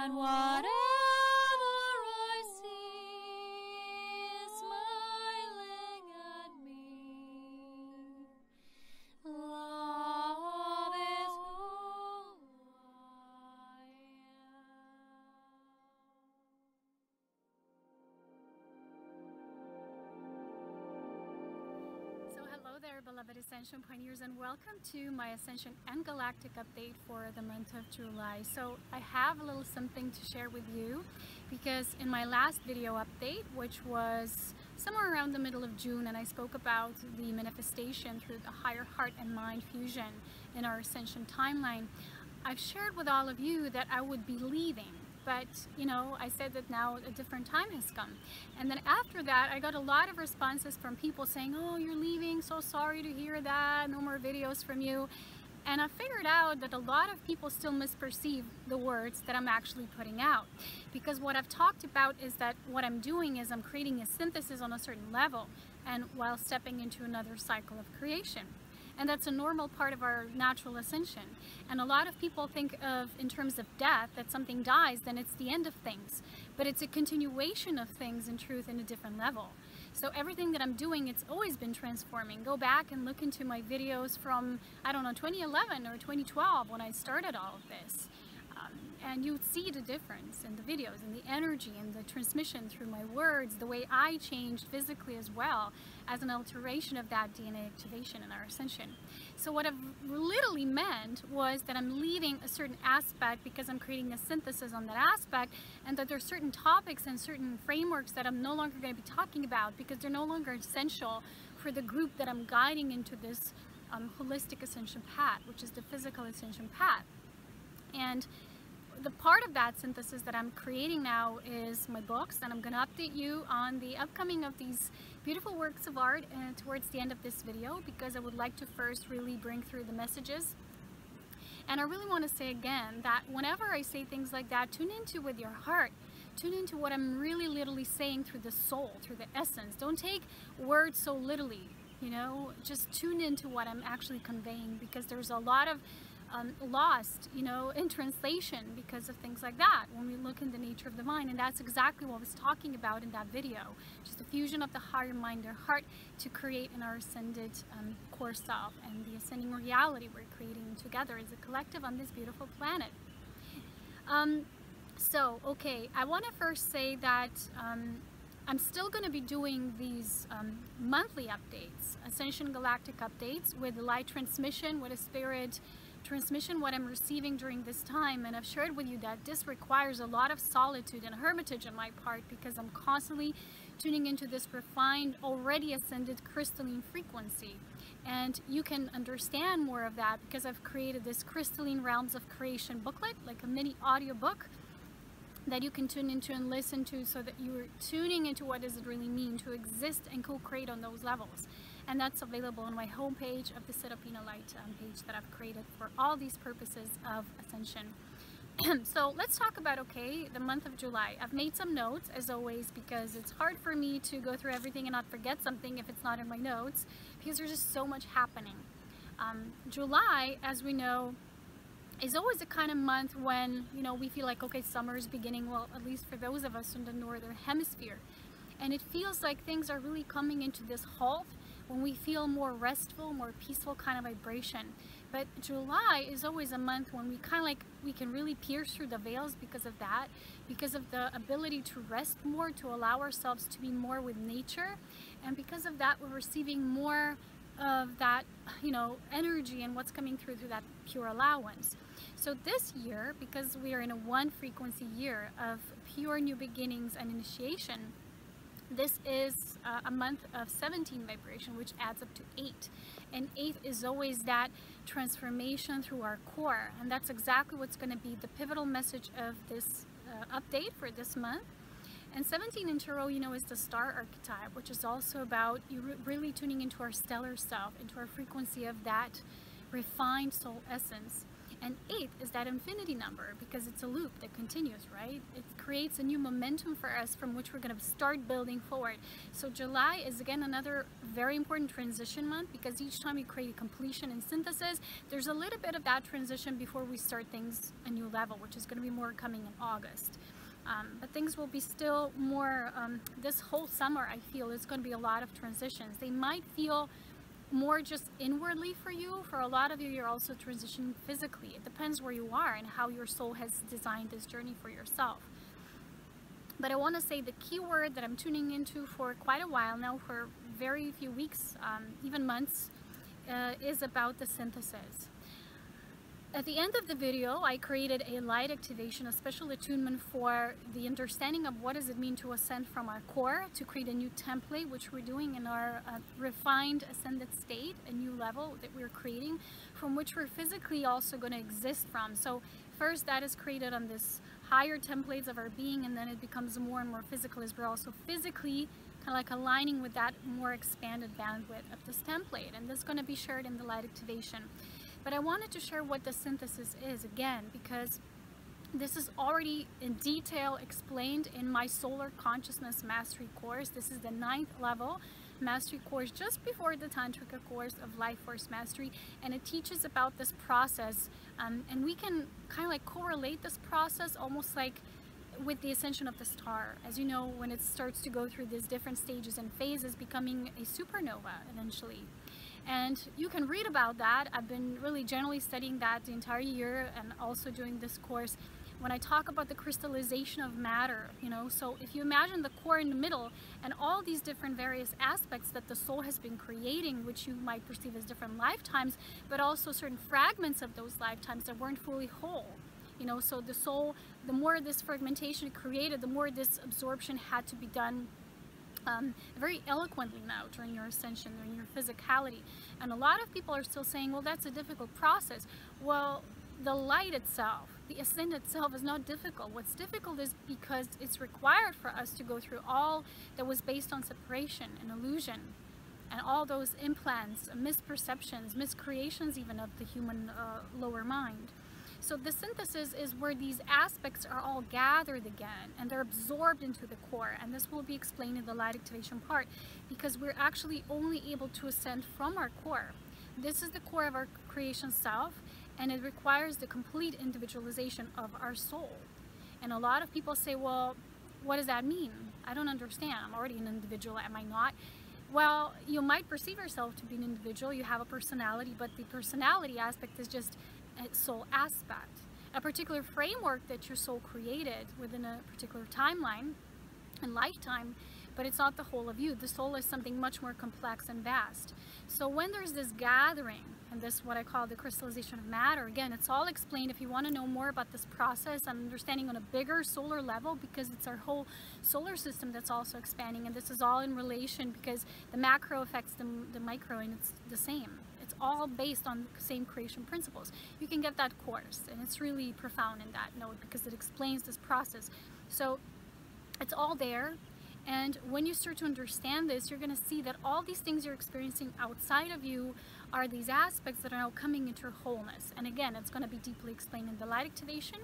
that whatever I see is smiling at me. Love is who I am. So hello there, beloved Ascension Pioneers, and welcome to my Ascension and Galactic update for the month of July. So I have a little something to share with you, because in my last video update, which was somewhere around the middle of June, and I spoke about the manifestation through the higher heart and mind fusion in our Ascension timeline, I've shared with all of you that I would be leaving. But, you know, I said that now a different time has come. And then after that, I got a lot of responses from people saying, oh, you're leaving, so sorry to hear that, no more videos from you. And I figured out that a lot of people still misperceive the words that I'm actually putting out. Because what I've talked about is that what I'm doing is I'm creating a synthesis on a certain level, and while stepping into another cycle of creation. And that's a normal part of our natural ascension. And a lot of people think of, in terms of death, that something dies, then it's the end of things. But it's a continuation of things, in truth, in a different level. So everything that I'm doing, it's always been transforming. Go back and look into my videos from, I don't know, 2011 or 2012 when I started all of this. And you'd see the difference in the videos and the energy and the transmission through my words, the way I changed physically as well, as an alteration of that DNA activation in our ascension. So what I've literally meant was that I'm leaving a certain aspect because I'm creating a synthesis on that aspect, and that there are certain topics and certain frameworks that I'm no longer going to be talking about because they're no longer essential for the group that I'm guiding into this holistic ascension path, which is the physical ascension path. And the part of that synthesis that I'm creating now is my books, and I'm going to update you on the upcoming of these beautiful works of art towards the end of this video, because I would like to first really bring through the messages. And I really want to say again that whenever I say things like that, tune into with your heart. Tune into what I'm really literally saying through the soul, through the essence. Don't take words so literally, you know, just tune into what I'm actually conveying, because there's a lot of lost, you know, in translation because of things like that when we look in the nature of the mind. And that's exactly what I was talking about in that video, just the fusion of the higher mind or heart to create in our ascended core self, and the ascending reality we're creating together as a collective on this beautiful planet. So okay, I want to first say that I'm still going to be doing these monthly updates, Ascension Galactic updates, with light transmission, with a spirit transmission, what I'm receiving during this time. And I've shared with you that this requires a lot of solitude and hermitage on my part, because I'm constantly tuning into this refined, already ascended crystalline frequency. And you can understand more of that because I've created this Crystalline Realms of Creation booklet, like a mini audio book that you can tune into and listen to, so that you're tuning into what does it really mean to exist and co-create on those levels. And that's available on my homepage of the Serapina Light page that I've created for all these purposes of ascension. So let's talk about, okay, the month of July. I've made some notes, as always, because it's hard for me to go through everything and not forget something if it's not in my notes, because there's just so much happening. July, as we know, is always the kind of month when, you know, we feel like, okay, summer is beginning, well, at least for those of us in the northern hemisphere. And it feels like things are really coming into this halt when we feel more restful, more peaceful kind of vibration. But July is always a month when we kind of like, we can really pierce through the veils because of that, because of the ability to rest more, to allow ourselves to be more with nature. And because of that, we're receiving more of that, you know, energy and what's coming through that pure allowance. So this year, because we are in a one frequency year of pure new beginnings and initiation, this is a month of 17 vibration, which adds up to 8. And 8 is always that transformation through our core. And that's exactly what's going to be the pivotal message of this update for this month. And 17 in Tarot, you know, is the star archetype, which is also about you really tuning into our stellar self, into our frequency of that refined soul essence. And 8 is that infinity number because it's a loop that continues, right? It creates a new momentum for us from which we're going to start building forward. So July is again another very important transition month because each time you create a completion and synthesis, there's a little bit of that transition before we start things a new level, which is going to be more coming in August. But things will be still more, this whole summer I feel is going to be a lot of transitions. They might feel more just inwardly for you. For a lot of you, you're also transitioning physically. It depends where you are and how your soul has designed this journey for yourself. But I want to say the key word that I'm tuning into for quite a while now, for very few weeks, even months, is about the synthesis. At the end of the video, I created a light activation, a special attunement for the understanding of what does it mean to ascend from our core, to create a new template, which we're doing in our refined ascended state, a new level that we're creating, from which we're physically also going to exist from. So first that is created on this higher templates of our being, and then it becomes more and more physical as we're also physically kind of like aligning with that more expanded bandwidth of this template. And this is going to be shared in the light activation. But I wanted to share what the synthesis is again, because this is already in detail explained in my Solar Consciousness Mastery course. This is the 9th level mastery course just before the Tantrika course of Life Force Mastery, and it teaches about this process, and we can kind of like correlate this process almost like with the ascension of the star. As you know, when it starts to go through these different stages and phases, becoming a supernova eventually. And you can read about that. I've been really generally studying that the entire year and also doing this course when I talk about the crystallization of matter, you know. So if you imagine the core in the middle and all these different various aspects that the soul has been creating, which you might perceive as different lifetimes, but also certain fragments of those lifetimes that weren't fully whole. You know, so the soul, the more this fragmentation created, the more this absorption had to be done very eloquently now during your ascension, during your physicality. And a lot of people are still saying, well, that's a difficult process. Well, the light itself, the ascent itself is not difficult. What's difficult is because it's required for us to go through all that was based on separation and illusion, and all those implants, misperceptions, miscreations even of the human lower mind. So the synthesis is where these aspects are all gathered again and they're absorbed into the core, and this will be explained in the light activation part, because we're actually only able to ascend from our core. This is the core of our creation self, and it requires the complete individualization of our soul. And a lot of people say, well, what does that mean? I don't understand. I'm already an individual, am I not? Well, you might perceive yourself to be an individual, you have a personality, but the personality aspect is just a soul aspect, a particular framework that your soul created within a particular timeline and lifetime, but it's not the whole of you. The soul is something much more complex and vast. So when there's this gathering, and this what I call the crystallization of matter, again, it's all explained if you want to know more about this process and understanding on a bigger solar level, because it's our whole solar system that's also expanding, and this is all in relation because the macro affects the micro, and it's the same. It's all based on the same creation principles. You can get that course, and it's really profound in that note because it explains this process. So it's all there, and when you start to understand this, you're going to see that all these things you're experiencing outside of you are these aspects that are now coming into wholeness. And again, it's going to be deeply explained in the light activation.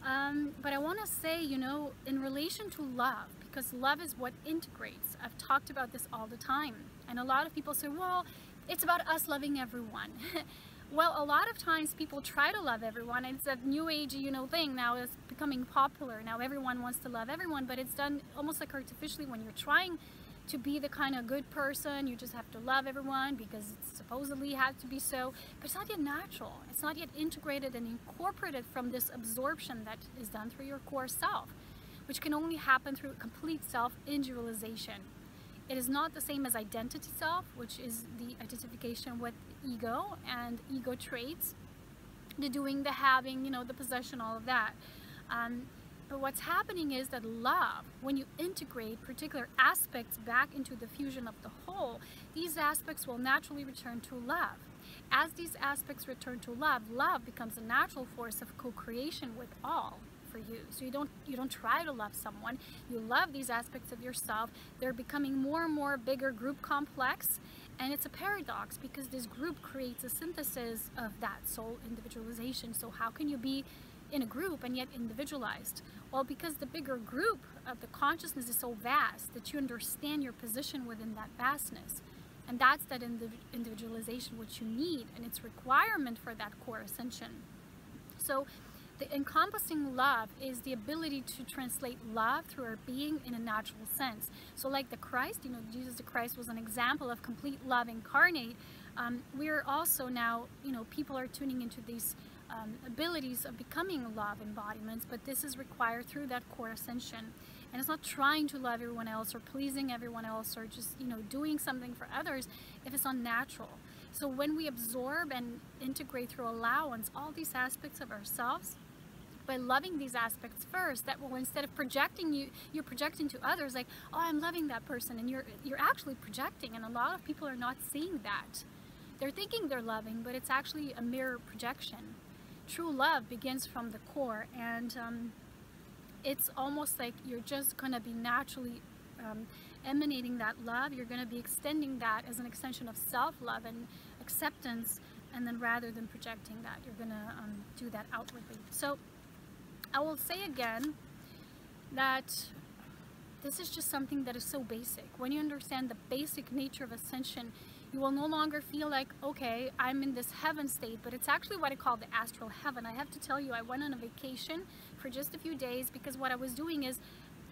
But I want to say, you know, in relation to love, because love is what integrates. I've talked about this all the time, and a lot of people say, well, it's about us loving everyone. Well, a lot of times people try to love everyone, and it's a new age, you know, thing now. It's becoming popular. Now everyone wants to love everyone, but it's done almost like artificially. When you're trying to be the kind of good person, you just have to love everyone because it supposedly has to be so, but it's not yet natural. It's not yet integrated and incorporated from this absorption that is done through your core self, which can only happen through complete self-individualization. It is not the same as identity self, which is the identification with ego and ego traits, the doing, the having, you know, the possession, all of that. But what's happening is that love, when you integrate particular aspects back into the fusion of the whole, these aspects will naturally return to love. As these aspects return to love, love becomes a natural force of co-creation with all, for you. So you don't try to love someone. You love these aspects of yourself. They're becoming more and more bigger group complex, and it's a paradox because this group creates a synthesis of that soul individualization. So how can you be in a group and yet individualized? Well, because the bigger group of the consciousness is so vast that you understand your position within that vastness. And that's that individualization which you need, and it's requirement for that core ascension. So the encompassing love is the ability to translate love through our being in a natural sense. So like the Christ, you know, Jesus the Christ was an example of complete love incarnate. We're also now, you know, people are tuning into these abilities of becoming love embodiments, but this is required through that core ascension. And it's not trying to love everyone else or pleasing everyone else or just, you know, doing something for others if it's unnatural. So when we absorb and integrate through allowance all these aspects of ourselves, by loving these aspects first, that will, instead of projecting, you're projecting to others like, oh, I'm loving that person, and you're actually projecting. And a lot of people are not seeing that. They're thinking they're loving, but it's actually a mirror projection. True love begins from the core, and it's almost like you're just going to be naturally emanating that love. You're going to be extending that as an extension of self-love and acceptance, and then rather than projecting that, you're going to do that outwardly. So I will say again that this is just something that is so basic. When you understand the basic nature of ascension, you will no longer feel like, okay, I'm in this heaven state, but it's actually what I call the astral heaven. I have to tell you, I went on a vacation for just a few days because what I was doing is,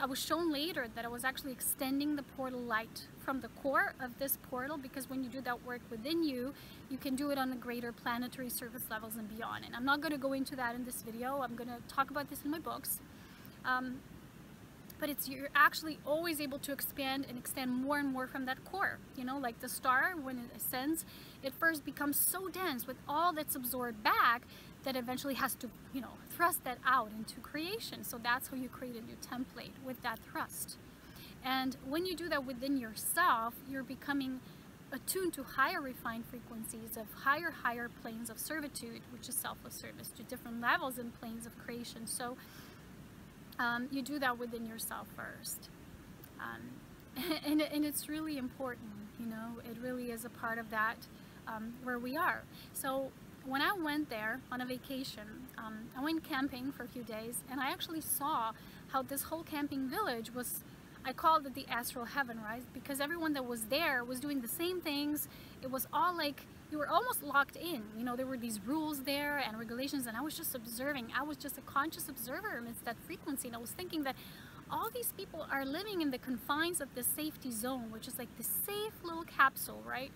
I was shown later that I was actually extending the portal light from the core of this portal, because when you do that work within you, you can do it on the greater planetary surface levels and beyond. And I'm not going to go into that in this video. I'm going to talk about this in my books. But you're actually always able to expand and extend more and more from that core. You know, like the star, when it ascends, it first becomes so dense with all that's absorbed back that eventually has to, you know, thrust that out into creation. So that's how you create a new template, with that thrust. And when you do that within yourself, you're becoming attuned to higher refined frequencies of higher planes of servitude, which is selfless service, to different levels and planes of creation. So you do that within yourself first. And it's really important, you know, it really is a part of that where we are. So when I went there on a vacation, I went camping for a few days, and I actually saw how this whole camping village was, I called it the astral heaven, right? Because everyone that was there was doing the same things. It was all like, you were almost locked in. You know, there were these rules there and regulations, and I was just observing. I was just a conscious observer amidst that frequency, and I was thinking that all these people are living in the confines of the safety zone, which is like the safe little capsule, right?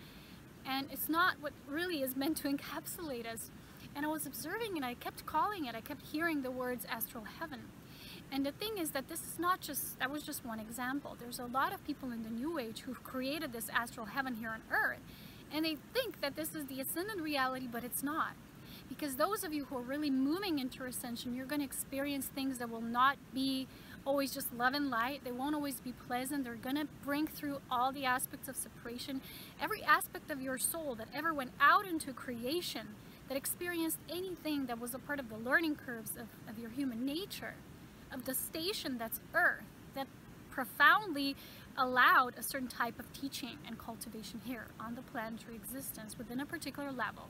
And it's not what really is meant to encapsulate us. And I was observing, and I kept calling it. I kept hearing the words astral heaven. And the thing is that this is not just, that was just one example. There's a lot of people in the New Age who've created this astral heaven here on Earth. And they think that this is the ascendant reality, but it's not. Because those of you who are really moving into ascension, you're going to experience things that will not be always just love and light. They won't always be pleasant. They're going to bring through all the aspects of separation. Every aspect of your soul that ever went out into creation, that experienced anything that was a part of the learning curves of your human nature, of the station that's Earth, that profoundly allowed a certain type of teaching and cultivation here on the planetary existence within a particular level.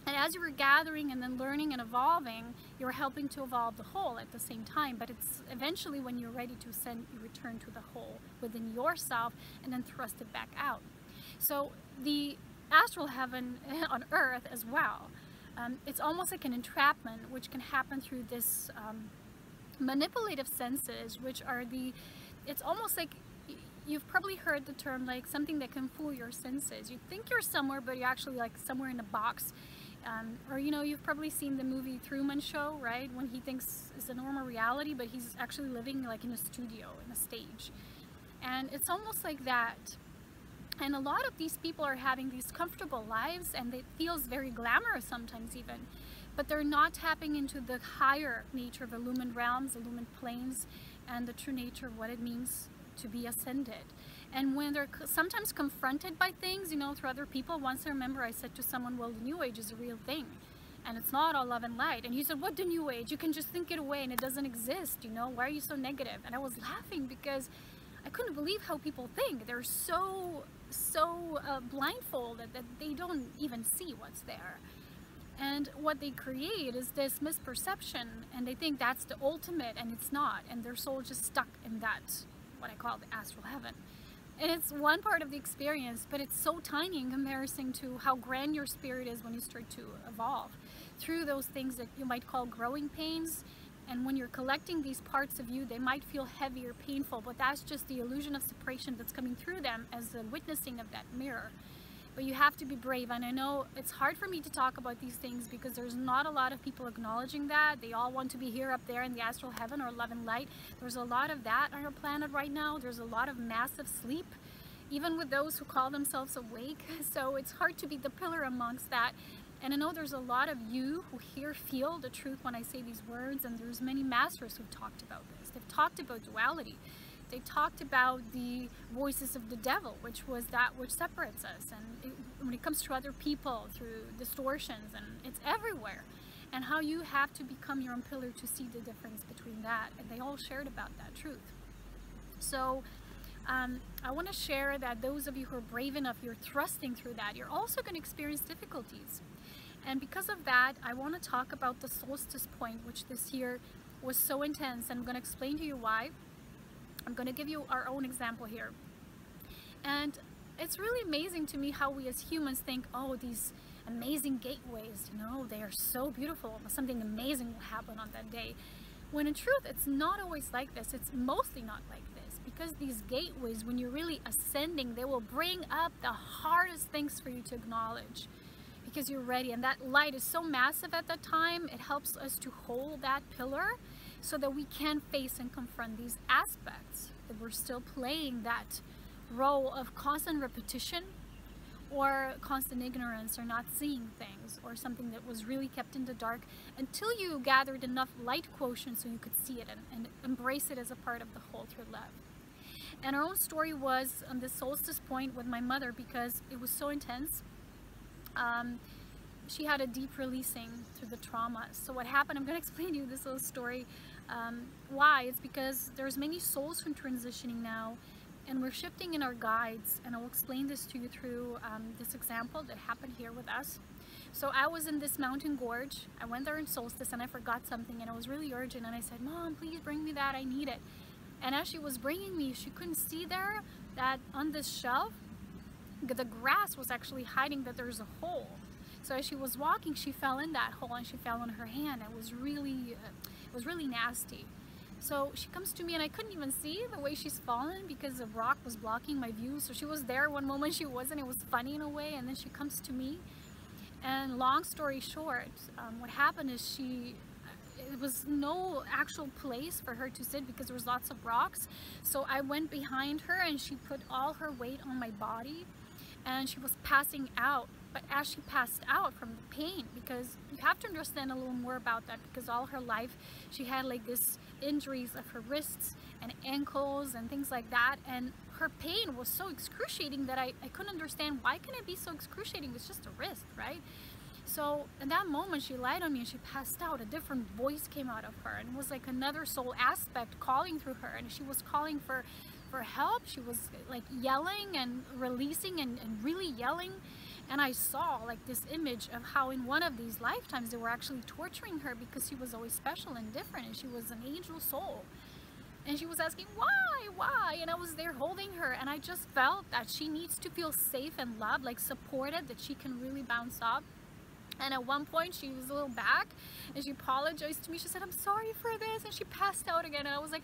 And as you were gathering and then learning and evolving, you're helping to evolve the whole at the same time. But it's eventually, when you're ready to ascend, you return to the whole within yourself and then thrust it back out. So the astral heaven on Earth as well, it's almost like an entrapment, which can happen through this manipulative senses, which are it's almost like, you've probably heard the term like something that can fool your senses. You think you're somewhere, but you're actually like somewhere in a box. Or, you know, you've probably seen the movie Truman Show, right? When he thinks it's a normal reality, but he's actually living like in a studio, in a stage. And it's almost like that. And a lot of these people are having these comfortable lives, and it feels very glamorous sometimes even. But they're not tapping into the higher nature of illumined realms, illumined planes, and the true nature of what it means to be ascended. And when they're sometimes confronted by things, you know, through other people, once I remember I said to someone, well, the New Age is a real thing. and it's not all love and light. And you said, what, the new age? You can just think it away and it doesn't exist, you know? Why are you so negative? And I was laughing because I couldn't believe how people think. They're so blindfolded that they don't even see what's there. And what they create is this misperception, and they think that's the ultimate, and it's not. And their soul just stuck in that, what I call the astral heaven. And it's one part of the experience, but it's so tiny in comparison to how grand your spirit is when you start to evolve through those things that you might call growing pains. And when you're collecting these parts of you, they might feel heavy or painful, but that's just the illusion of separation that's coming through them as the witnessing of that mirror. But you have to be brave, and I know it's hard for me to talk about these things because there's not a lot of people acknowledging that. They all want to be here up there in the astral heaven or love and light. There's a lot of that on our planet right now. There's a lot of massive sleep, even with those who call themselves awake. So it's hard to be the pillar amongst that. And I know there's a lot of you who feel the truth when I say these words, and there's many masters who've talked about this. They've talked about duality. They talked about the voices of the devil, which was that which separates us, and when it comes to other people, through distortions, and it's everywhere, and how you have to become your own pillar to see the difference between that. And they all shared about that truth. So I want to share that those of you who are brave enough, you're thrusting through that, you're also going to experience difficulties. And because of that, I want to talk about the solstice point, which this year was so intense, and I'm going to explain to you why. I'm going to give you our own example here. And it's really amazing to me how we as humans think, oh, these amazing gateways, you know, they are so beautiful, something amazing will happen on that day. When in truth, it's not always like this. It's mostly not like this, because these gateways, when you're really ascending, they will bring up the hardest things for you to acknowledge, because you're ready. And that light is so massive at that time, it helps us to hold that pillar so that we can face and confront these aspects that we're still playing that role of constant repetition or constant ignorance, or not seeing things, or something that was really kept in the dark until you gathered enough light quotient so you could see it and embrace it as a part of the whole through love. And our own story was on this solstice point with my mother, because it was so intense. She had a deep releasing through the trauma. So what happened, I'm going to explain to you this little story. Why? It's because there's many souls from transitioning now, and we're shifting in our guides, and I'll explain this to you through this example that happened here with us. So I was in this mountain gorge. I went there in solstice, and I forgot something, and it was really urgent, and I said, Mom, please bring me that, I need it. And as she was bringing me, she couldn't see there that on this shelf, the grass was actually hiding that there's a hole. So as she was walking, she fell in that hole, and she fell on her hand. It was really nasty. So she comes to me, and I couldn't even see the way she's fallen because the rock was blocking my view. So she was there one moment, she wasn't. It was funny in a way. And then she comes to me, and long story short, what happened is it was no actual place for her to sit because there was lots of rocks. So I went behind her, and she put all her weight on my body, and she was passing out. But as she passed out from the pain, because you have to understand a little more about that, because all her life she had like this injuries of her wrists and ankles and things like that, and her pain was so excruciating that I couldn't understand, why can it be so excruciating? It's just a wrist, right? So in that moment, she lied on me and she passed out. A different voice came out of her, and it was like another soul aspect calling through her, and she was calling for help. She was like yelling and releasing and really yelling. And I saw like this image of how in one of these lifetimes they were actually torturing her because she was always special and different, and she was an angel soul. And she was asking, why? And I was there holding her, and I just felt that she needs to feel safe and loved, like supported, that she can really bounce up. And at one point she was a little back, and she apologized to me. She said, I'm sorry for this, and she passed out again. And I was like,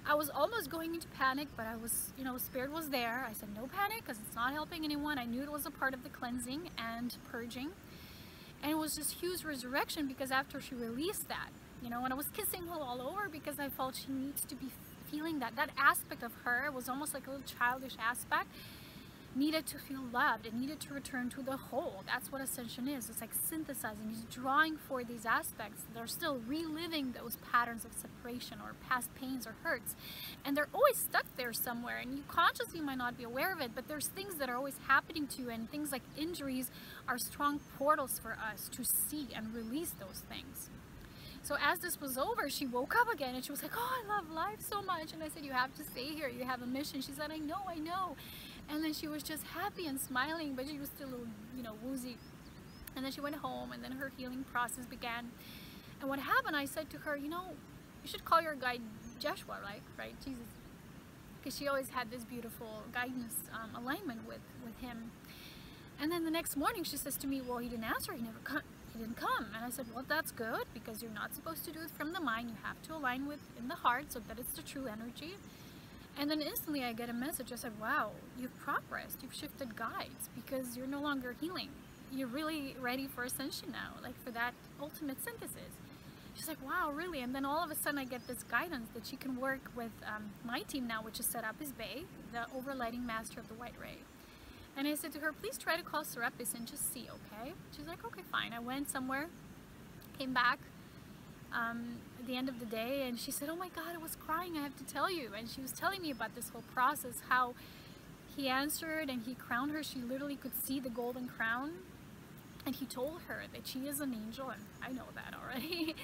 I was almost going into panic, but I was, you know, spirit was there. I said, no panic, because it's not helping anyone. I knew it was a part of the cleansing and purging. And it was this huge resurrection, because after she released that, you know, and I was kissing her all over because I felt she needs to be feeling that aspect of her. It was almost like a little childish aspect. needed to feel loved. It needed to return to the whole. That's what ascension is. It's like synthesizing. It's drawing for these aspects that are still reliving those patterns of separation or past pains or hurts. And they're always stuck there somewhere, and you consciously might not be aware of it, but there's things that are always happening to you, and things like injuries are strong portals for us to see and release those things. So as this was over, she woke up again and she was like, oh, I love life so much. And I said, you have to stay here. You have a mission. She said, I know, I know. And then she was just happy and smiling, but she was still a little, you know, woozy. And then she went home, and then her healing process began. And what happened, I said to her, you know, you should call your guide Joshua, right? Jesus. Because she always had this beautiful guidance alignment with him. And then the next morning she says to me, well, he didn't answer, he didn't come. And I said, well, that's good, because you're not supposed to do it from the mind. You have to align with in the heart so that it's the true energy. And then instantly I get a message. I said, wow, you've progressed, you've shifted guides, because you're no longer healing. You're really ready for ascension now, like for that ultimate synthesis. She's like, wow, really? And then all of a sudden I get this guidance that she can work with my team now, which is Serapis Bey, the overlighting master of the white ray. And I said to her, please try to call Serapis and just see, okay? She's like, okay, fine. I went somewhere, came back at the end of the day, and she said, oh my God, I was crying, I have to tell you. And she was telling me about this whole process, how he answered and he crowned her. She literally could see the golden crown. And he told her that she is an angel, and I know that already.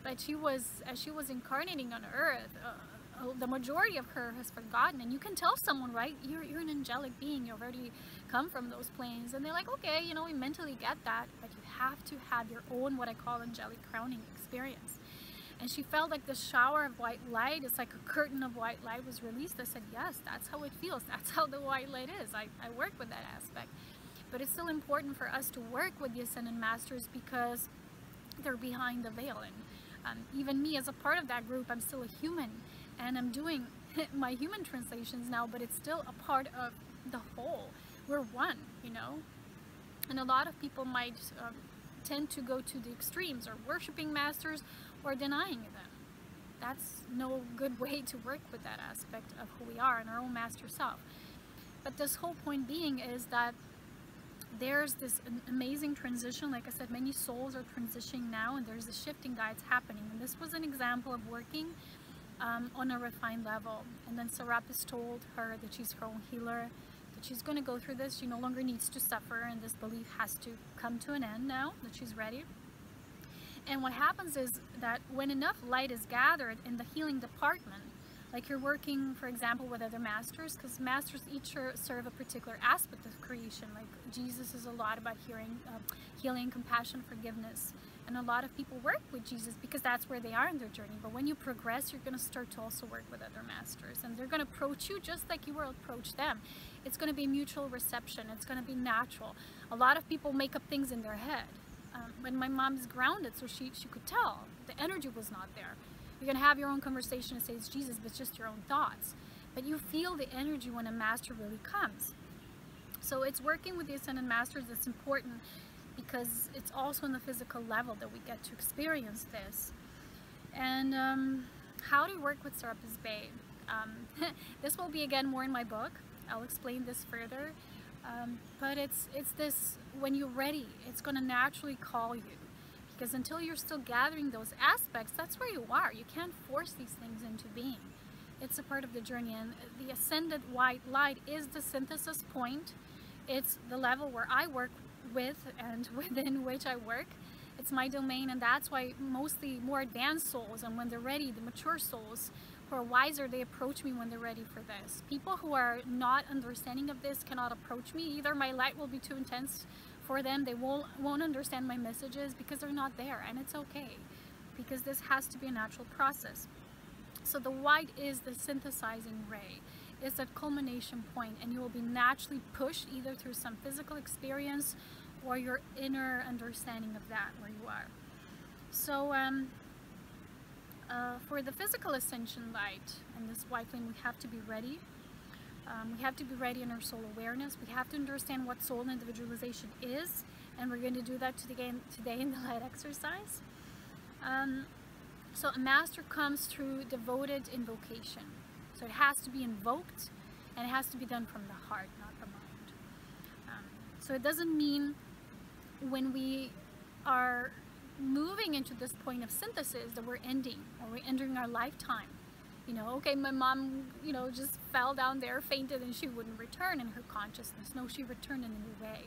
But she was, as she was incarnating on earth, the majority of her has forgotten. And you can tell someone, right, you're an angelic being, you've already come from those planes. And they're like, okay, you know, we mentally get that, but you have to have your own, what I call, angelic crowning experience. And she felt like the shower of white light, it's like a curtain of white light was released. I said, yes, that's how it feels. That's how the white light is. I work with that aspect. But it's still important for us to work with the Ascended Masters because they're behind the veil. And even me as a part of that group, I'm still a human. And I'm doing my human translations now, but it's still a part of the whole. We're one, you know. And a lot of people might tend to go to the extremes, or worshiping masters or denying them. That's no good way to work with that aspect of who we are and our own master self. But this whole point being is that there's this amazing transition. Like I said, many souls are transitioning now, and there's a shifting guides happening. And this was an example of working on a refined level. And then Serapis told her that she's her own healer, that she's going to go through this. She no longer needs to suffer, and this belief has to come to an end now that she's ready. And what happens is that when enough light is gathered in the healing department, like you're working, for example, with other masters, because masters each serve a particular aspect of creation. Like Jesus is a lot about healing, compassion, forgiveness. And a lot of people work with Jesus because that's where they are in their journey. But when you progress, you're going to start to also work with other masters. And they're going to approach you just like you will approach them. It's going to be mutual reception. It's going to be natural. A lot of people make up things in their head. When my mom's grounded, so she could tell the energy was not there. You're going to have your own conversation and say it's Jesus, but it's just your own thoughts. But you feel the energy when a master really comes. So it's working with the Ascended Masters that's important, because it's also in the physical level that we get to experience this. And how do you work with Serapis Bey? This will be again more in my book. I'll explain this further. But it's this, when you're ready, it's going to naturally call you. Because until you're still gathering those aspects, that's where you are. You can't force these things into being. It's a part of the journey, and the ascended white light is the synthesis point. It's the level where I work with and within which I work. It's my domain, and that's why mostly more advanced souls, and when they're ready, the mature souls who are wiser, they approach me when they're ready for this. People who are not understanding of this cannot approach me. Either my light will be too intense for them, they won't understand my messages because they're not there, and it's okay, because this has to be a natural process. So the white is the synthesizing ray. It's that culmination point, and you will be naturally pushed either through some physical experience or your inner understanding of that where you are. So for the physical ascension light and this white flame, we have to be ready. We have to be ready in our soul awareness. We have to understand what soul individualization is, and we're going to do that today in the light exercise. So a master comes through devoted invocation. So it has to be invoked, and it has to be done from the heart, not the mind. So it doesn't mean when we are moving into this point of synthesis that we're ending, or we're ending our lifetime. You know, okay, my mom, you know, just fell down there, fainted, and she wouldn't return in her consciousness. No, she returned in a new way.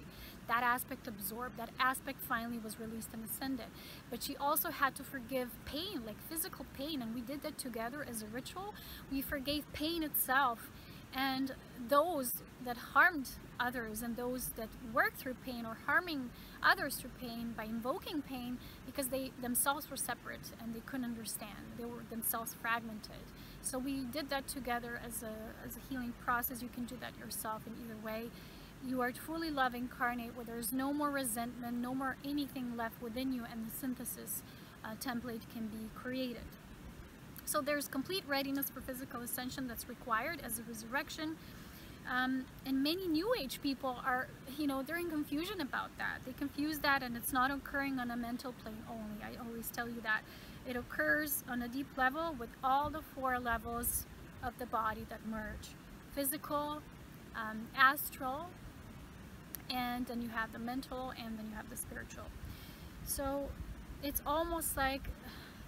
That aspect absorbed, that aspect finally was released and ascended. But she also had to forgive pain, like physical pain, and we did that together as a ritual. We forgave pain itself, and those that harmed others and those that worked through pain or harming others through pain by invoking pain, because they themselves were separate and they couldn't understand. They were themselves fragmented. So we did that together as a healing process. You can do that yourself in either way. You are truly love incarnate, where there's no more resentment, no more anything left within you, and the synthesis template can be created. So there's complete readiness for physical ascension that's required as a resurrection. And many New Age people are, you know, they're in confusion about that. They confuse that, and it's not occurring on a mental plane only. I always tell you that. It occurs on a deep level with all the 4 levels of the body that merge. Physical, astral, and then you have the mental, and then you have the spiritual. So it's almost like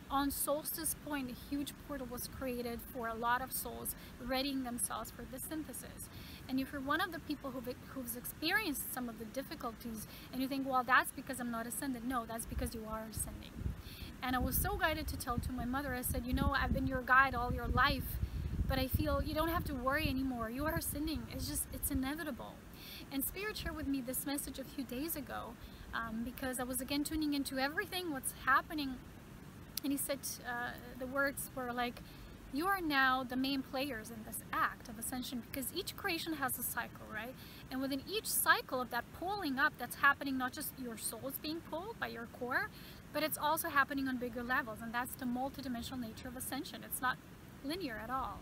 on solstice point, a huge portal was created for a lot of souls readying themselves for the synthesis. And if you're one of the people who's experienced some of the difficulties, and you think, well, that's because I'm not ascended. No, that's because you are ascending. And I was so guided to tell to my mother, I said, you know, I've been your guide all your life, but I feel you don't have to worry anymore. You are ascending. It's inevitable. And Spirit shared with me this message a few days ago, because I was again tuning into everything, what's happening. And he said, the words were like, you are now the main players in this act of ascension, because each creation has a cycle, right? And within each cycle of that pulling up, that's happening, not just your soul's being pulled by your core, but it's also happening on bigger levels. And that's the multidimensional nature of ascension. It's not linear at all.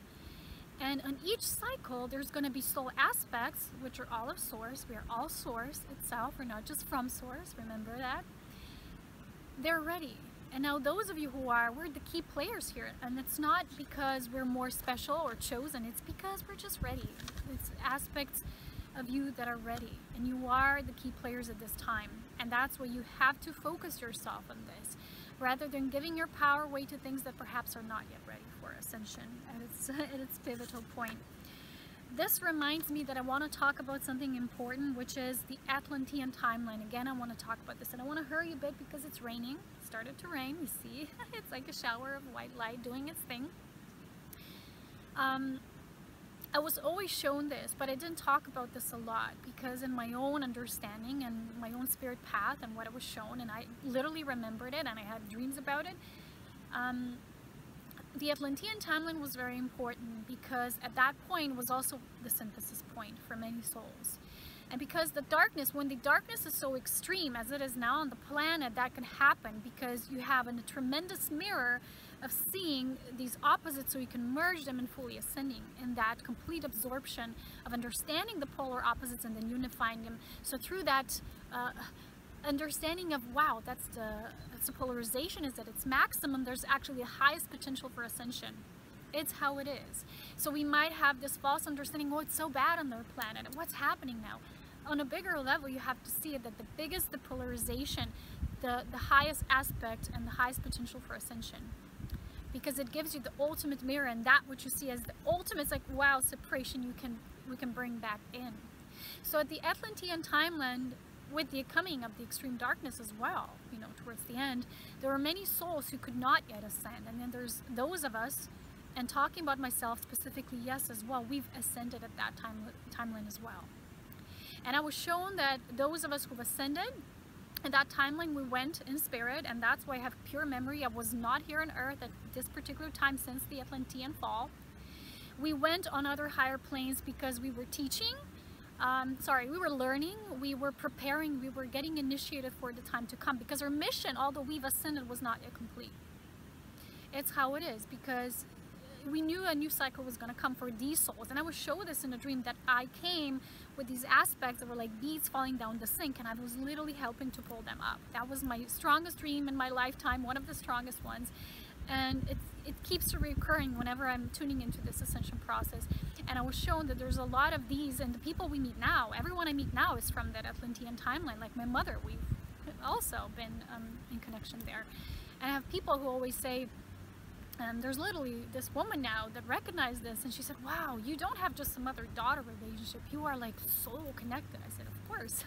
And on each cycle, there's going to be soul aspects, which are all of Source. We are all Source itself. We're not just from Source. Remember that. They're ready. And now those of you who are, we're the key players here. And it's not because we're more special or chosen. It's because we're just ready. It's aspects of you that are ready. And you are the key players at this time. And that's why you have to focus yourself on this, rather than giving your power away to things that perhaps are not yet ready for ascension at its pivotal point. This reminds me that I want to talk about something important, which is the Atlantean timeline. Again, I want to talk about this, and I want to hurry a bit because it's raining. It started to rain, you see. It's like a shower of white light doing its thing. I was always shown this, but I didn't talk about this a lot, because in my own understanding and my own spirit path and what I was shown, and I literally remembered it and I had dreams about it, the Atlantean timeline was very important, because at that point was also the synthesis point for many souls. And because the darkness, when the darkness is so extreme as it is now on the planet, that can happen because you have a tremendous mirror of seeing these opposites, so you can merge them and fully ascending in that complete absorption of understanding the polar opposites and then unifying them. So through that understanding of, wow, that's the polarization is at its maximum, there's actually the highest potential for ascension. It's how it is. So we might have this false understanding, oh, it's so bad on their planet. What's happening now? On a bigger level, you have to see it that the biggest the polarization, the highest aspect and the highest potential for ascension. Because it gives you the ultimate mirror, and that which you see as the ultimate, it's like, wow, separation we can bring back in. So at the Atlantean timeline, with the coming of the extreme darkness as well, you know, towards the end, there were many souls who could not yet ascend. And then there's those of us, and talking about myself specifically, yes, as well, we've ascended at that timeline as well. And I was shown that those of us who've ascended, at that timeline we went in spirit, and that's why I have pure memory. I was not here on earth at this particular time since the Atlantean fall. We went on other higher planes because we were teaching, we were learning, we were preparing, we were getting initiated for the time to come, because our mission, although we've ascended, was not yet complete. It's how it is, because we knew a new cycle was going to come for these souls. And I was shown this in a dream, that I came with these aspects that were like beads falling down the sink, and I was literally helping to pull them up. That was my strongest dream in my lifetime, one of the strongest ones. And it keeps recurring whenever I'm tuning into this ascension process. And I was shown that there's a lot of these, and the people we meet now, everyone I meet now is from that Atlantean timeline. Like my mother, we've also been in connection there. And I have people who always say, there's literally this woman now that recognized this, and she said, wow, you don't have just a mother-daughter relationship, you are like soul connected. I said, of course.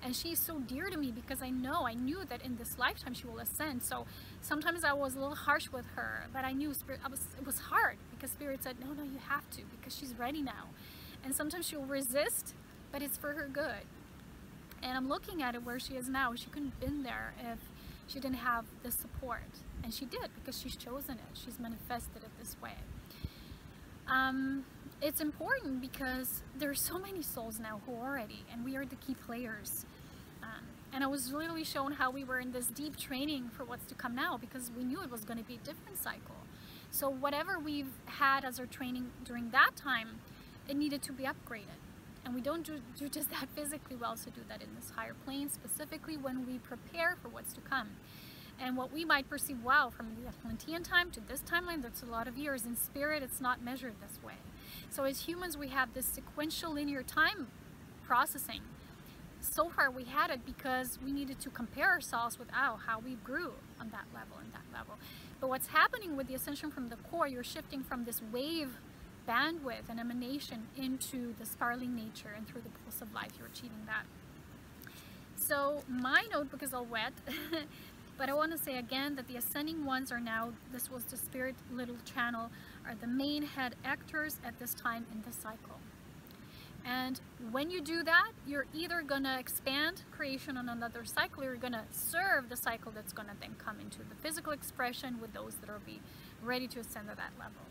And she's so dear to me because I knew that in this lifetime she will ascend. So sometimes I was a little harsh with her, but I knew Spirit, it was hard because Spirit said, no, you have to, because she's ready now. And sometimes she'll resist, but it's for her good. And I'm looking at it where she is now. She couldn't have been there if she didn't have the support. And she did, because she's chosen it. She's manifested it this way. It's important because there's so many souls now who are ready, and we are the key players. And I was literally shown how we were in this deep training for what's to come now, because we knew it was going to be a different cycle. So whatever we've had as our training during that time, it needed to be upgraded. And we don't do just that physically, we also do that in this higher plane, specifically when we prepare for what's to come. And what we might perceive, wow, from the Atlantean time to this timeline, that's a lot of years. In spirit, it's not measured this way. So as humans, we have this sequential linear time processing. So far we had it because we needed to compare ourselves with how we grew on that level and that level. But what's happening with the ascension from the core, you're shifting from this wave bandwidth and emanation into the spiraling nature, and through the pulse of life, you're achieving that. So my notebook is all wet. But I want to say again that the ascending ones are now, this was the spirit little channel, are the main head actors at this time in the cycle. And when you do that, you're either going to expand creation on another cycle, or you're going to serve the cycle that's going to then come into the physical expression with those that are ready to ascend to that level.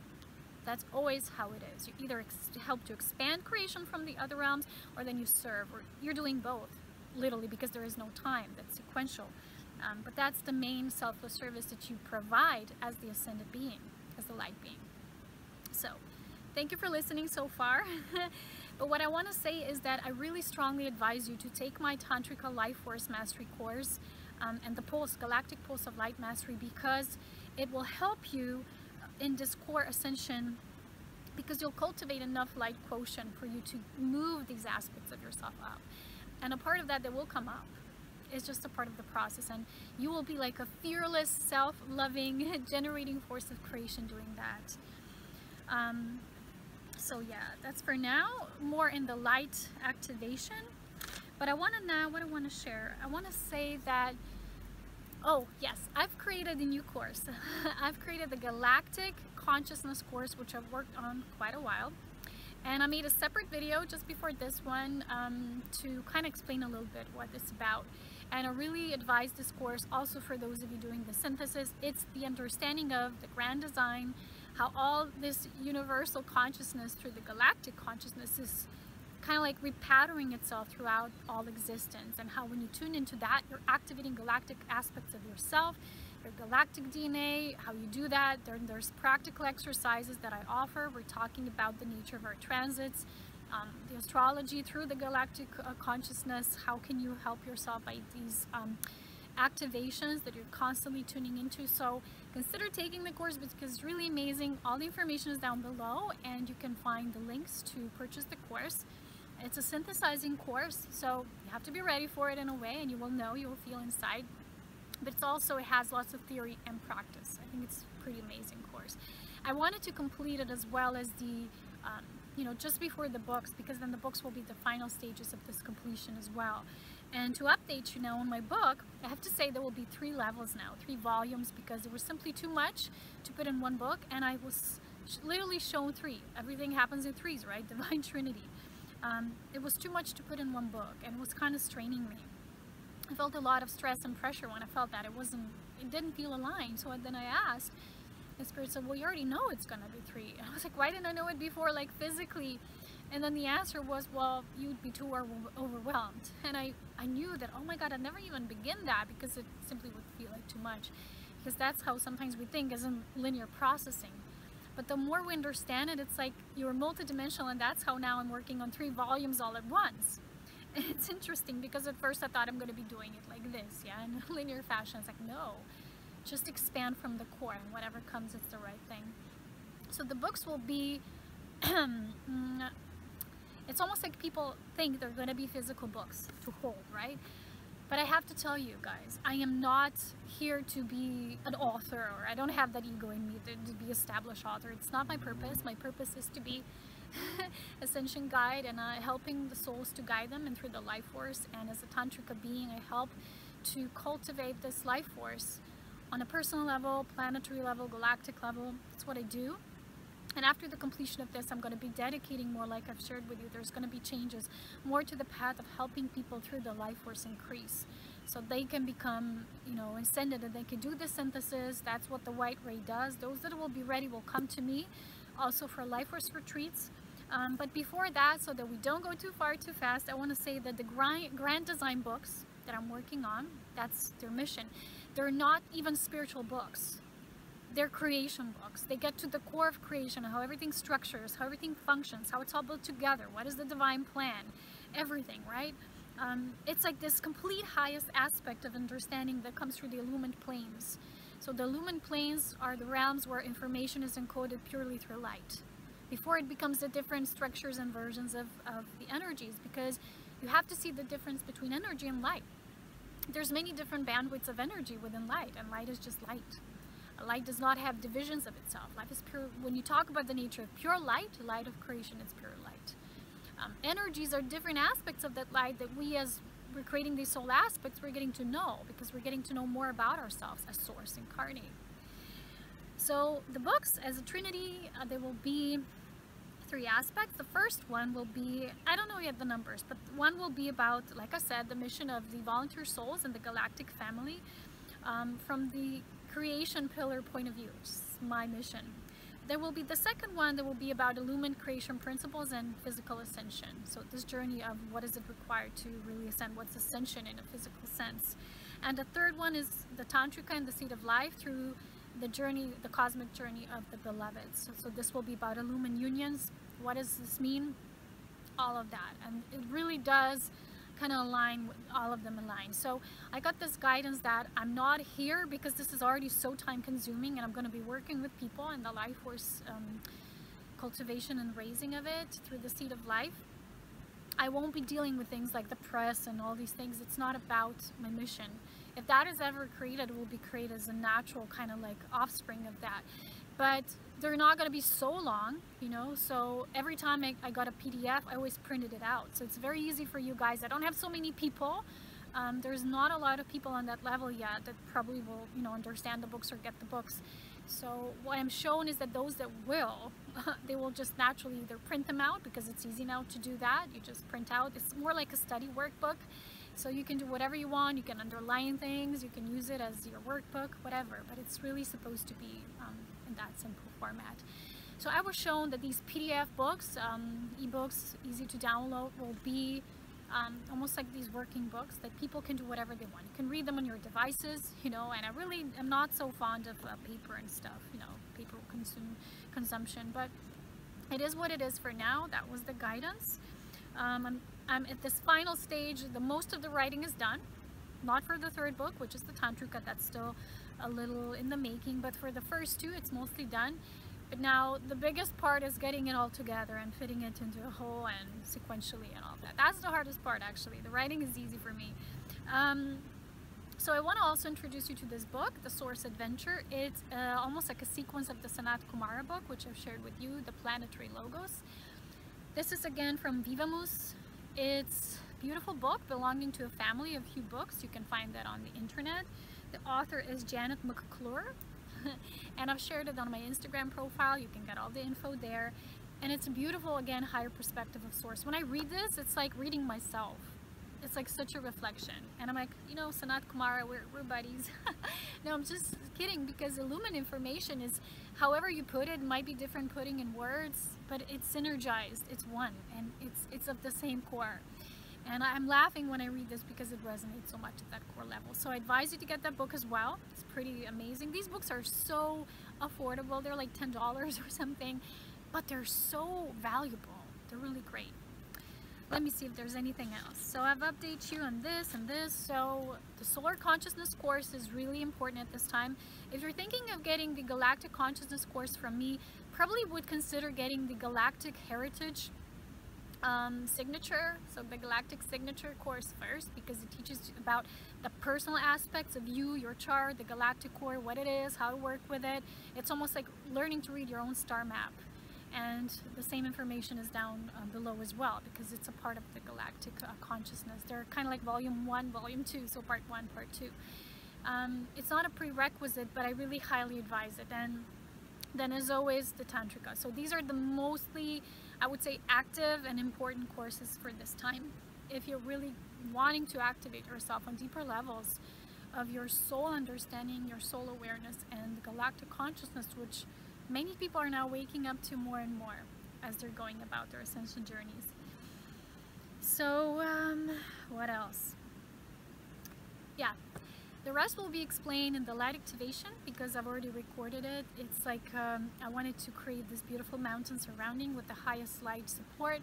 That's always how it is. You either help to expand creation from the other realms, or then you serve, or you're doing both, literally, because there is no time. That's sequential. But that's the main selfless service that you provide as the ascended being, as the light being. So, thank you for listening so far. But what I want to say is that I really strongly advise you to take my Tantrika Life Force Mastery course and the Galactic Pulse of Light Mastery, because it will help you in this core ascension, because you'll cultivate enough light quotient for you to move these aspects of yourself up. And a part of that will come up. It's just a part of the process, and you will be like a fearless, self-loving, generating force of creation doing that. So yeah, that's for now. More in the light activation. But I want to now, what I want to share, I want to say that, oh yes, I've created a new course. I've created the Galactic Consciousness course, which I've worked on quite a while. And I made a separate video just before this one to kind of explain a little bit what it's about. And I really advise this course also for those of you doing the synthesis. It's the understanding of the grand design, how all this universal consciousness through the galactic consciousness is kind of like repattering itself throughout all existence, and how when you tune into that, you're activating galactic aspects of yourself, your galactic DNA, how you do that. There's practical exercises that I offer. We're talking about the nature of our transits, the astrology through the galactic consciousness. How can you help yourself by these activations that you're constantly tuning into? So consider taking the course, because it's really amazing. All the information is down below, and you can find the links to purchase the course. It's a synthesizing course, so you have to be ready for it in a way, and you will know, you will feel inside. But it's also, it has lots of theory and practice. I think it's a pretty amazing course. I wanted to complete it as well as the just before the books, because then the books will be the final stages of this completion as well. And to update you now on my book, I have to say there will be 3 levels now, 3 volumes, because it was simply too much to put in one book, and I was literally shown 3. Everything happens in 3s, right? Divine Trinity. It was too much to put in one book, and it was kind of straining me. I felt a lot of stress and pressure when I felt that it didn't feel aligned. So then I asked, the Spirit said, well, you already know it's gonna be 3. And I was like, why didn't I know it before, like physically? And then the answer was, well, you'd be too overwhelmed. And I knew that, oh my God, I'd never even begin that, because it simply would feel like too much. Because that's how sometimes we think, as in linear processing. But the more we understand it, it's like you're multidimensional, and that's how now I'm working on 3 volumes all at once. And it's interesting, because at first I thought I'm going to be doing it like this, yeah, in a linear fashion. It's like, no, just expand from the core, and whatever comes, it's the right thing. So the books will be, it's almost like people think they're going to be physical books to hold, right? But I have to tell you guys, I am not here to be an author, or I don't have that ego in me to be established author. It's not my purpose. My purpose is to be Ascension guide, and helping the souls to guide them and through the life force. And as a tantrika being, I help to cultivate this life force on a personal level, planetary level, galactic level. That's what I do. And after the completion of this, I'm going to be dedicating more, like I've shared with you, there's going to be changes more to the path of helping people through the life force increase, so they can become, you know, ascended, and they can do the synthesis. That's what the white ray does. Those that will be ready will come to me also for life force retreats. But before that, so that we don't go too far too fast, I want to say that the grand design books that I'm working on, that's their mission. They're not even spiritual books. They're creation books. They get to the core of creation, how everything structures, how everything functions, how it's all built together, what is the divine plan, everything, right? It's like this complete highest aspect of understanding that comes through the illumined planes. So the illumined planes are the realms where information is encoded purely through light, before it becomes the different structures and versions of the energies, because you have to see the difference between energy and light. There's many different bandwidths of energy within light, and light is just light. Light does not have divisions of itself. Life is pure. When you talk about the nature of pure light, light of creation, it's pure light. Energies are different aspects of that light that we, as we're creating these soul aspects, we're getting to know, because we're getting to know more about ourselves as source incarnate. So the books, as a trinity, there will be 3 aspects. The first one will be, I don't know yet the numbers, but one will be about, like I said, the mission of the volunteer souls and the galactic family, from the creation pillar point of view, which is my mission. There will be the second one that will be about illumined creation principles and physical ascension. So this journey of what is it required to really ascend, what's ascension in a physical sense. And the third one is the tantrika and the seed of life through the journey, the cosmic journey of the beloveds. So this will be about illumined unions. What does this mean? All of that. And it really does kind of align with all of them align. So I got this guidance that I'm not here because this is already so time consuming, and I'm going to be working with people in the life force cultivation and raising of it through the seed of life. I won't be dealing with things like the press and all these things. It's not about my mission. If that is ever created, it will be created as a natural kind of like offspring of that. But they're not going to be so long, you know, so every time I got a PDF, I always printed it out. So it's very easy for you guys. I don't have so many people. There's not a lot of people on that level yet that probably will, you know, understand the books or get the books. So what I'm shown is that those that will, they will just naturally either print them out, because it's easy now to do that. You just print out. It's more like a study workbook. So you can do whatever you want. You can underline things. You can use it as your workbook, whatever. But it's really supposed to be in that simple format. So I was shown that these PDF books, ebooks, easy to download, will be almost like these working books that people can do whatever they want. You can read them on your devices, you know, and I really am not so fond of paper and stuff, you know, paper consumption, but it is what it is for now. That was the guidance. I'm at this final stage. The most of the writing is done, not for the third book, which is the Tantrika. That's still a little in the making, but for the first 2, it's mostly done. But now the biggest part is getting it all together and fitting it into a whole and sequentially and all that. That's the hardest part, actually. The writing is easy for me. So I want to also introduce you to this book, The Source Adventure. It's almost like a sequence of the Sanat Kumara book, which I've shared with you, the planetary logos. This is again from Vivamus. It's a beautiful book belonging to a family of few books. You can find that on the internet. The author is Janet McClure. And I've shared it on my Instagram profile. You can get all the info there. And it's a beautiful, again, higher perspective of source. When I read this, it's like reading myself. It's like such a reflection. And I'm like, you know, Sanat Kumara, we're buddies. No, I'm just kidding, because illumined information is, however you put it, might be different putting in words, but it's synergized. It's one, and it's of the same core. And I'm laughing when I read this because it resonates so much at that core level. So I advise you to get that book as well. It's pretty amazing. These books are so affordable. They're like $10 or something, but they're so valuable. They're really great. let me see if there's anything else. So I've updated you on this and this. So the Solar Consciousness course is really important at this time. If you're thinking of getting the Galactic Consciousness course from me, probably would consider getting the Galactic Heritage signature, so the Galactic Signature course first, because it teaches about the personal aspects of you, your chart, the galactic core, what it is, how to work with it. It's almost like learning to read your own star map, and the same information is down below as well, because it's a part of the galactic consciousness. They're kind of like volume 1, volume 2, so part 1, part 2. It's not a prerequisite, but I really highly advise it. And then as always, the Tantrika. So these are the mostly, I would say, active and important courses for this time. If you're really wanting to activate yourself on deeper levels of your soul understanding, your soul awareness, and the galactic consciousness, which many people are now waking up to more and more as they're going about their ascension journeys. So what else? Yeah. The rest will be explained in the light activation, because I've already recorded it. It's like I wanted to create this beautiful mountain surrounding with the highest light support.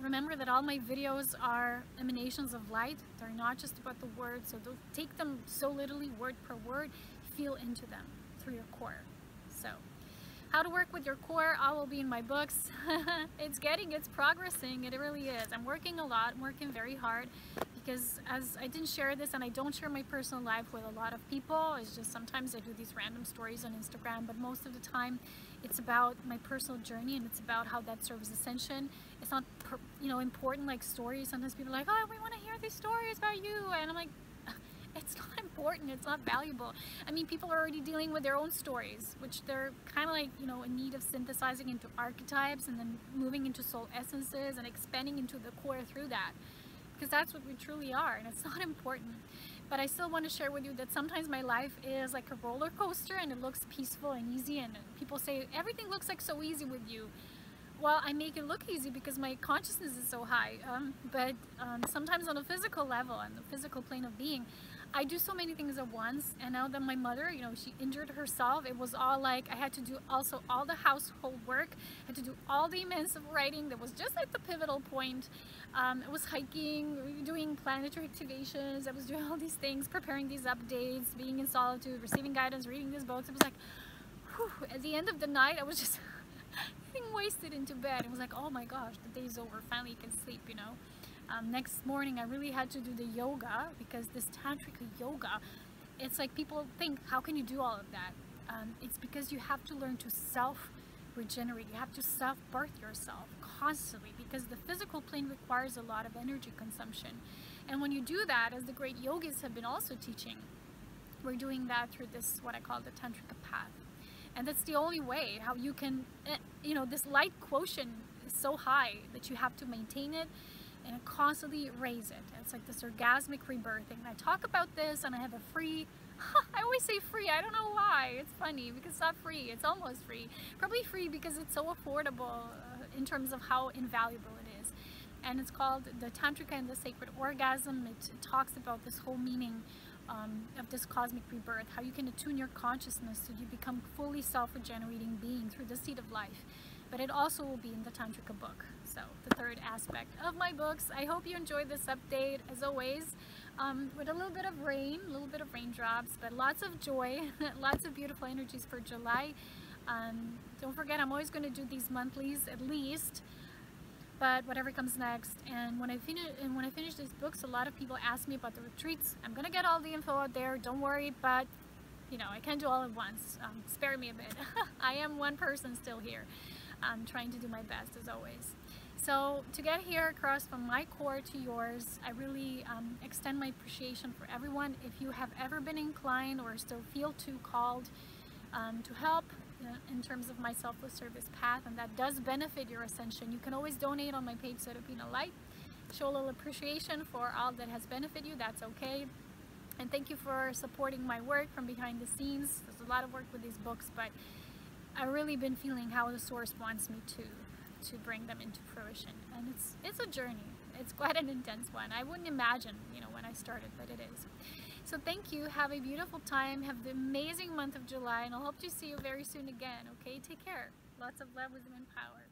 Remember that all my videos are emanations of light. They're not just about the words, so don't take them so literally, word per word. Feel into them through your core. So how to work with your core, all will be in my books. It's progressing, it really is. I'm working a lot, I'm working very hard, because as I didn't share this, and I don't share my personal life with a lot of people. It's just sometimes I do these random stories on Instagram, but most of the time it's about my personal journey, and it's about how that serves ascension. It's not, important like stories. Sometimes people are like, oh, we want to hear these stories about you, and I'm like, it's not important, it's not valuable. I mean, people are already dealing with their own stories, which they're kind of like, in need of synthesizing into archetypes, and then moving into soul essences and expanding into the core through that. Because that's what we truly are, and it's not important. But I still want to share with you that sometimes my life is like a roller coaster, and it looks peaceful and easy, and people say everything looks like so easy with you. Well, I make it look easy because my consciousness is so high, but sometimes on a physical level, on the physical plane of being, I do so many things at once. And now that my mother, she injured herself, it was all like I had to do also all the household work, I had to do all the immense of writing. That was just like the pivotal point. I was hiking, doing planetary activations, I was doing all these things, preparing these updates, being in solitude, receiving guidance, reading these books. It was like, whew, at the end of the night, I was just getting wasted into bed. It was like, oh my gosh, the day's over, finally you can sleep, Next morning, I really had to do the yoga, because this tantric yoga, it's like people think, how can you do all of that? It's because you have to learn to self-regenerate. You have to self-birth yourself constantly, because the physical plane requires a lot of energy consumption. And when you do that, as the great yogis have been also teaching, we're doing that through this, what I call the tantric path. And that's the only way how you can, this light quotient is so high that you have to maintain it and constantly raise it. It's like this orgasmic rebirthing. And I talk about this, and I have a free, I always say free, I don't know why. It's funny because it's not free, it's almost free. Probably free because it's so affordable in terms of how invaluable it is. And it's called the Tantrika and the Sacred Orgasm. It talks about this whole meaning of this cosmic rebirth, how you can attune your consciousness so you become fully self-regenerating being through the seed of life. But it also will be in the Tantrika book, so the third aspect of my books. I hope you enjoyed this update, as always, with a little bit of rain, a little bit of raindrops, but lots of joy, lots of beautiful energies for July. Don't forget, I'm always going to do these monthlies at least, but whatever comes next. And when I finish these books, a lot of people ask me about the retreats. I'm gonna get all the info out there, don't worry, but I can't do all at once. Spare me a bit. I am one person still here. I'm trying to do my best, as always. So to get here across from my core to yours, I really extend my appreciation for everyone. If you have ever been inclined or still feel too called to help in terms of my selfless service path, and that does benefit your ascension, you can always donate on my page, Serapina Light. Show a little appreciation for all that has benefited you, that's okay. And thank you for supporting my work from behind the scenes. There's a lot of work with these books, but I've really been feeling how the source wants me to bring them into fruition. And it's a journey. It's quite an intense one. I wouldn't imagine, when I started, but it is. So thank you. Have a beautiful time. Have the amazing month of July, and I'll hope to see you very soon again. Okay? Take care. Lots of love, wisdom, and power.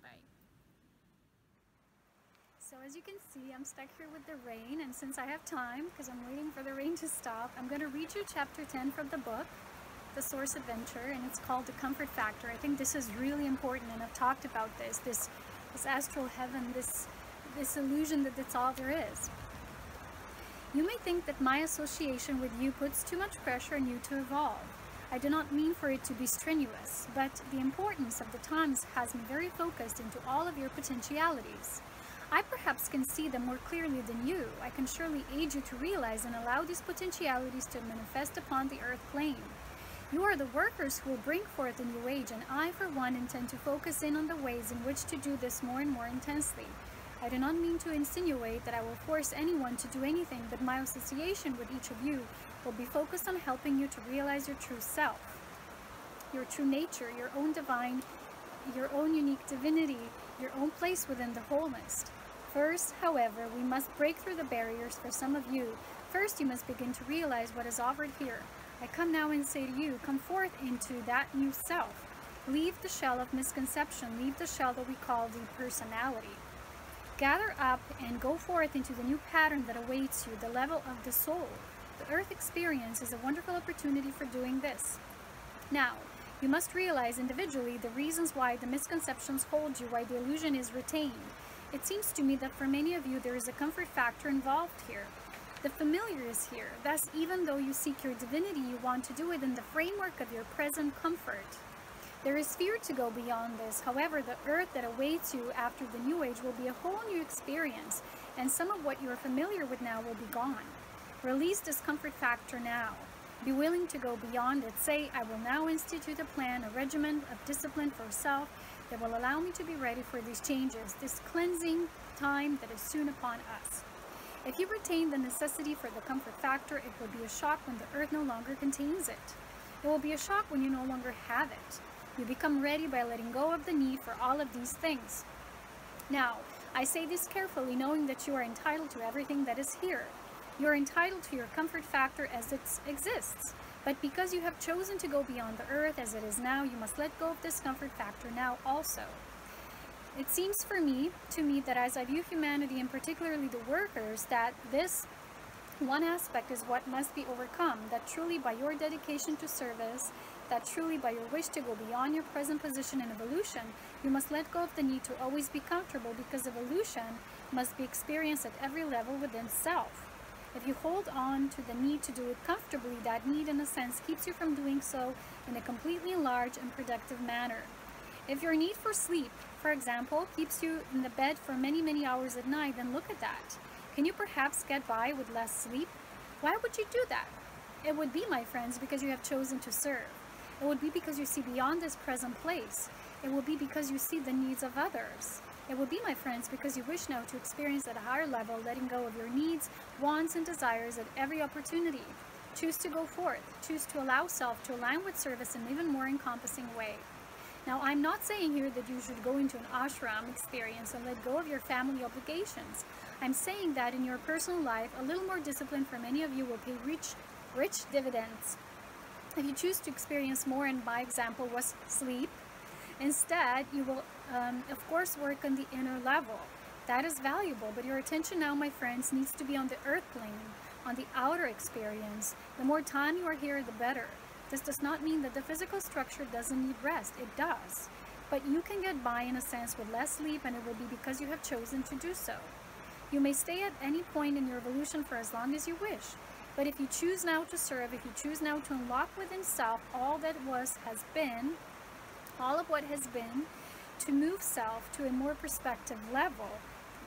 Bye. So as you can see, I'm stuck here with the rain, and since I have time, because I'm waiting for the rain to stop, I'm going to read you chapter 10 from the book, The Source Adventure, and it's called The Comfort Factor. I think this is really important, and I've talked about this astral heaven, this illusion that that's all there is. You may think that my association with you puts too much pressure on you to evolve. I do not mean for it to be strenuous, but the importance of the times has me very focused into all of your potentialities. I perhaps can see them more clearly than you. I can surely aid you to realize and allow these potentialities to manifest upon the earth plane. You are the workers who will bring forth a new age, and I, for one, intend to focus in on the ways in which to do this more and more intensely. I do not mean to insinuate that I will force anyone to do anything, but my association with each of you will be focused on helping you to realize your true self, your true nature, your own divine, your own unique divinity, your own place within the wholeness. First, however, we must break through the barriers for some of you. First, you must begin to realize what is offered here. I come now and say to you, come forth into that new self. Leave the shell of misconception, leave the shell that we call the personality. Gather up and go forth into the new pattern that awaits you, the level of the soul. The earth experience is a wonderful opportunity for doing this. Now, you must realize individually the reasons why the misconceptions hold you, why the illusion is retained. It seems to me that for many of you there is a comfort factor involved here. The familiar is here. Thus, even though you seek your divinity, you want to do it in the framework of your present comfort. There is fear to go beyond this. However, the earth that awaits you after the new age will be a whole new experience, and some of what you are familiar with now will be gone. Release this comfort factor now. Be willing to go beyond it. Say, I will now institute a plan, a regimen of discipline for self that will allow me to be ready for these changes, this cleansing time that is soon upon us. If you retain the necessity for the comfort factor, it will be a shock when the earth no longer contains it. It will be a shock when you no longer have it. You become ready by letting go of the need for all of these things. Now, I say this carefully, knowing that you are entitled to everything that is here. You are entitled to your comfort factor as it exists. But because you have chosen to go beyond the earth as it is now, you must let go of this comfort factor now also. It seems to me that as I view humanity, and particularly the workers, that this one aspect is what must be overcome, that truly by your dedication to service, that truly by your wish to go beyond your present position in evolution, you must let go of the need to always be comfortable, because evolution must be experienced at every level within self. If you hold on to the need to do it comfortably, that need in a sense keeps you from doing so in a completely large and productive manner. If your need for sleep, for example, keeps you in the bed for many, many hours at night, then look at that. Can you perhaps get by with less sleep? Why would you do that? It would be, my friends, because you have chosen to serve. It would be because you see beyond this present place. It will be because you see the needs of others. It would be, my friends, because you wish now to experience at a higher level, letting go of your needs, wants, and desires at every opportunity. Choose to go forth. Choose to allow self to align with service in an even more encompassing way. Now, I'm not saying here that you should go into an ashram experience and let go of your family obligations. I'm saying that in your personal life, a little more discipline for many of you will pay rich dividends. If you choose to experience more, and my example was sleep, instead, you will, of course, work on the inner level. That is valuable, but your attention now, my friends, needs to be on the earth plane, on the outer experience. The more time you are here, the better. This does not mean that the physical structure doesn't need rest. It does. But you can get by, in a sense, with less sleep, and it will be because you have chosen to do so. You may stay at any point in your evolution for as long as you wish. But if you choose now to serve, if you choose now to unlock within self all that has been, all of what has been, to move self to a more perspective level,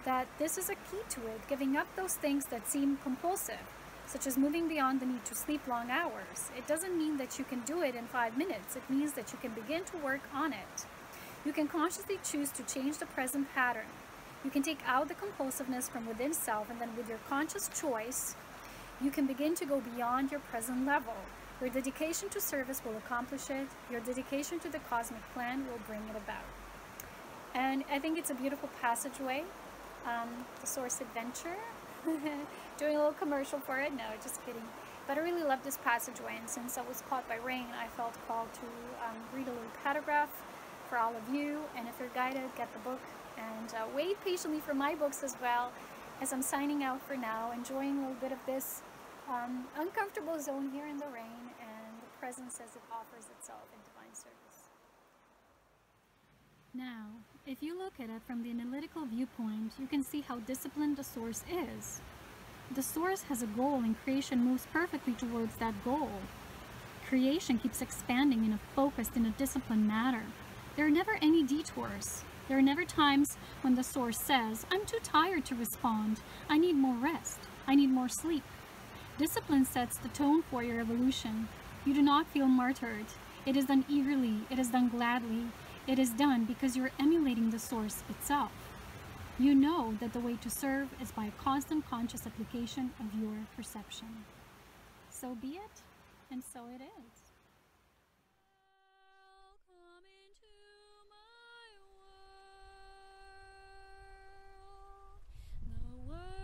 that this is a key to it, giving up those things that seem compulsive, such as moving beyond the need to sleep long hours. It doesn't mean that you can do it in 5 minutes. It means that you can begin to work on it. You can consciously choose to change the present pattern. You can take out the compulsiveness from within self, and then with your conscious choice, you can begin to go beyond your present level. Your dedication to service will accomplish it. Your dedication to the cosmic plan will bring it about. And I think it's a beautiful passageway. The Source Adventure. Doing a little commercial for it. No, just kidding. But I really love this passageway, and since I was caught by rain, I felt called to read a little paragraph for all of you. And if you're guided, get the book and wait patiently for my books as well, as I'm signing out for now, enjoying a little bit of this uncomfortable zone here in the rain, and the presence as it offers itself in divine service. Now, if you look at it from the analytical viewpoint, you can see how disciplined the source is. The source has a goal, and creation moves perfectly towards that goal. Creation keeps expanding in a focused, in a disciplined manner. There are never any detours. There are never times when the source says, I'm too tired to respond. I need more rest. I need more sleep. Discipline sets the tone for your evolution. You do not feel martyred. It is done eagerly. It is done gladly. It is done because you're emulating the source itself. You know that the way to serve is by a constant conscious application of your perception. So be it, and so it is. Welcome into my world, the world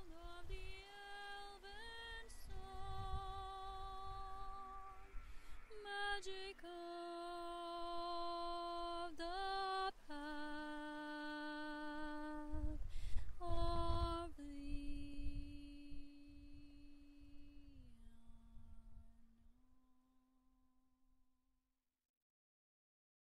of the elven song, magical.